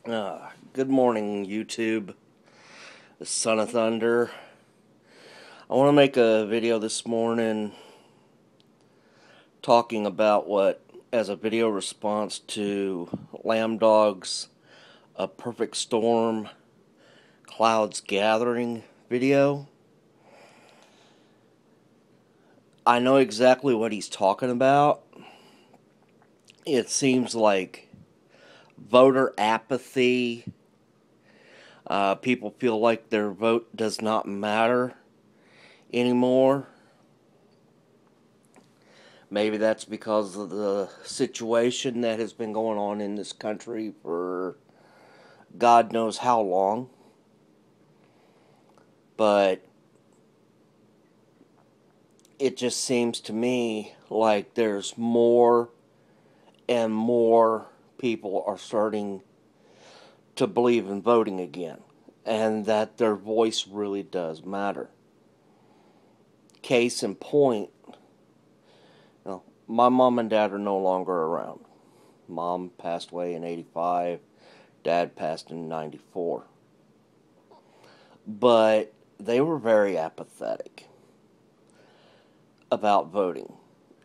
Good morning, YouTube, the Son of Thunder. I want to make a video this morning talking about as a video response to Lambdog's A Perfect Storm Clouds Gathering video. I know exactly what he's talking about. It seems like voter apathy. People feel like their vote does not matter anymore. Maybe that's because of the situation that has been going on in this country for God knows how long. But it just seems to me like there's more and more people are starting to believe in voting again, and that their voice really does matter. Case in point, my mom and dad are no longer around. Mom passed away in 85, dad passed in 94. But they were very apathetic about voting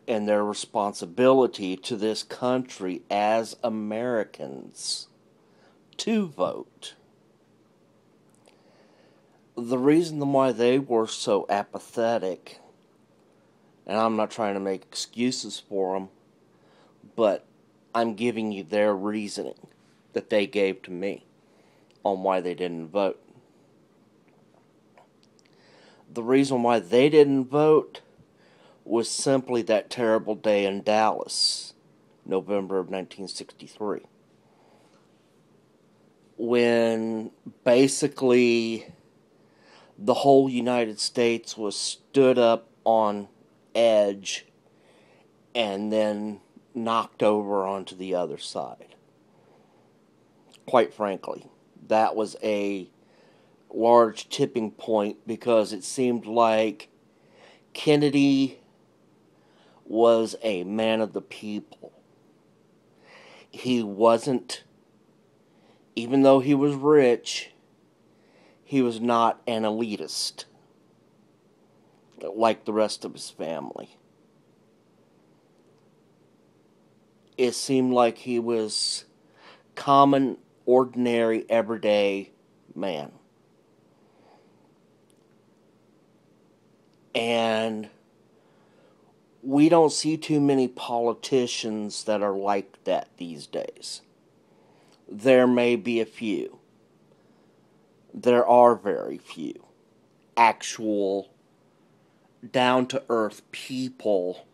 and their responsibility to this country as Americans to vote. The reason why they were so apathetic, and I'm not trying to make excuses for them, but I'm giving you their reasoning that they gave to me on why they didn't vote. The reason why they didn't vote was simply that terrible day in Dallas, November of 1963, when basically the whole United States was stood up on edge and then knocked over onto the other side. Quite frankly, that was a large tipping point because it seemed like Kennedy was a man of the people. He wasn't, even though he was rich, he was not an elitist like the rest of his family. It seemed like he was common, ordinary, everyday man. And we don't see too many politicians that are like that these days. There may be a few. There are very few actual down-to-earth people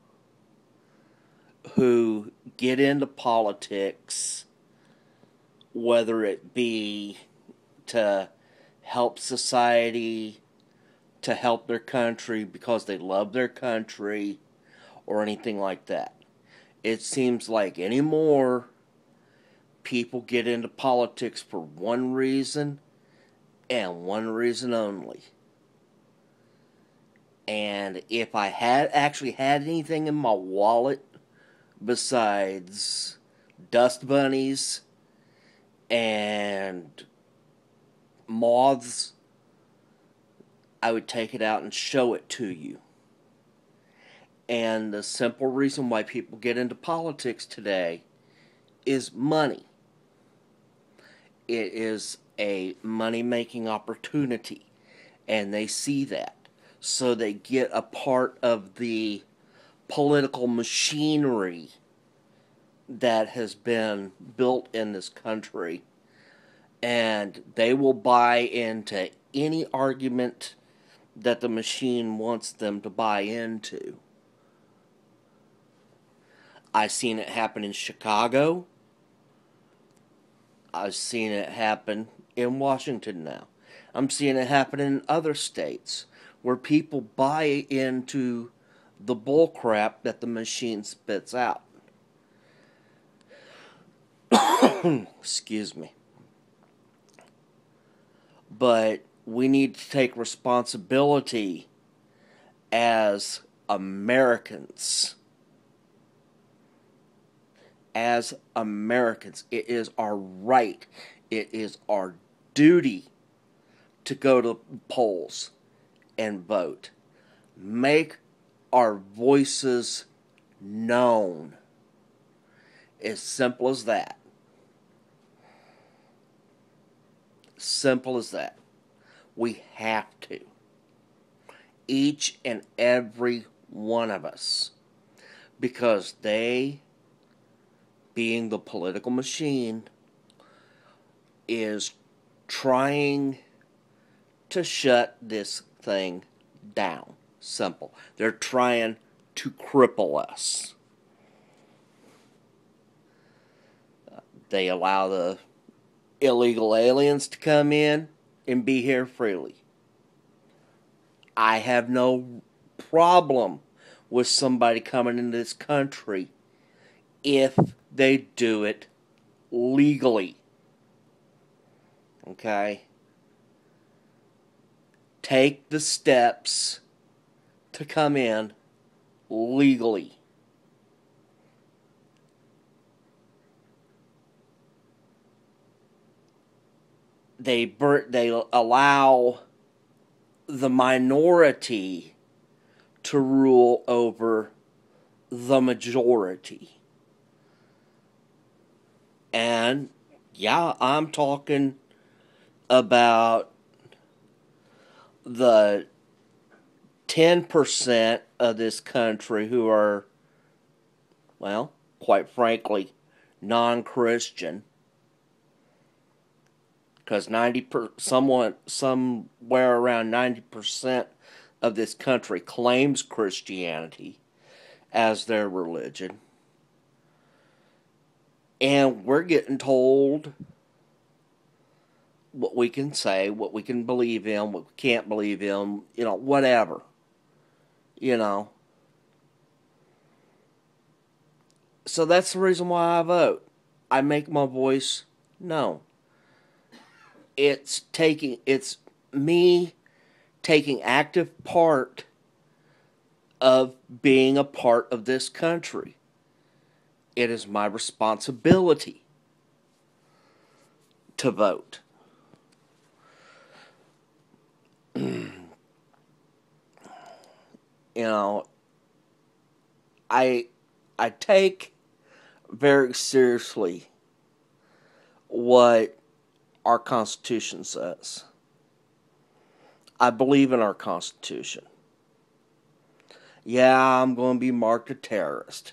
who get into politics, whether it be to help society, to help their country because they love their country, or anything like that. It seems like anymore people get into politics for one reason and one reason only. And if I had actually had anything in my wallet besides dust bunnies and moths, I would take it out and show it to you. And the simple reason why people get into politics today is money. It is a money-making opportunity, and they see that. So they get a part of the political machinery that has been built in this country, and they will buy into any argument that the machine wants them to buy into. I've seen it happen in Chicago. I've seen it happen in Washington now. I'm seeing it happen in other states where people buy into the bullcrap that the machine spits out. Excuse me. But we need to take responsibility as Americans. As Americans, it is our right. It is our duty to go to the polls and vote. Make our voices known. As simple as that. Simple as that. We have to. Each and every one of us. Because they, being the political machine, is trying to shut this thing down. Simple. They're trying to cripple us. They allow the illegal aliens to come in and be here freely. I have no problem with somebody coming into this country if they do it legally. Okay? Take the steps to come in legally. They allow the minority to rule over the majority. And yeah, I'm talking about the 10% of this country who are, well, quite frankly, non-Christian. Because somewhere around 90% of this country claims Christianity as their religion. And we're getting told what we can say, what we can believe in, what we can't believe in, whatever. So that's the reason why I vote. I make my voice known. It's me taking active part of being a part of this country. It is my responsibility to vote. I take very seriously what our Constitution says. I believe in our Constitution. Yeah, I'm going to be marked a terrorist.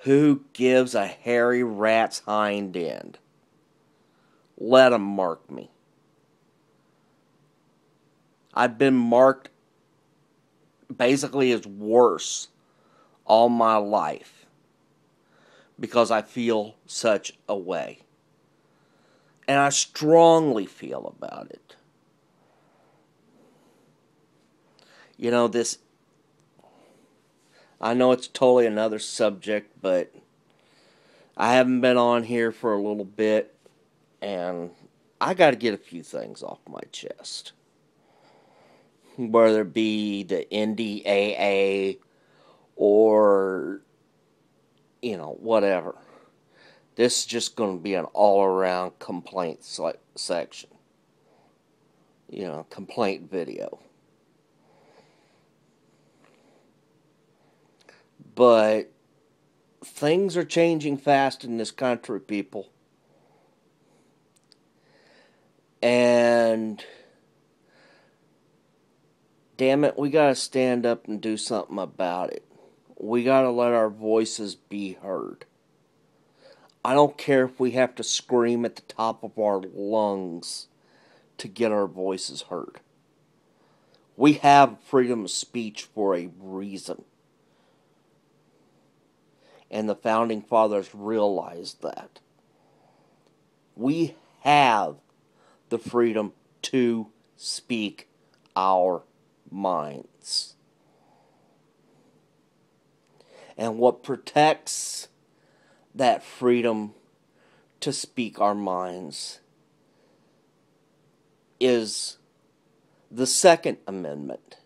Who gives a hairy rat's hind end? Let them mark me. I've been marked basically as worse all my life because I feel such a way. And I strongly feel about it. I know it's totally another subject, but I haven't been on here for a little bit, and I got to get a few things off my chest. Whether it be the NDAA or, whatever. This is just going to be an all-around complaint section. Complaint video. But things are changing fast in this country, people. And damn it, we got to stand up and do something about it. We got to let our voices be heard. I don't care if we have to scream at the top of our lungs to get our voices heard. We have freedom of speech for a reason. And the Founding Fathers realized that. We have the freedom to speak our minds. And what protects that freedom to speak our minds is the Second Amendment.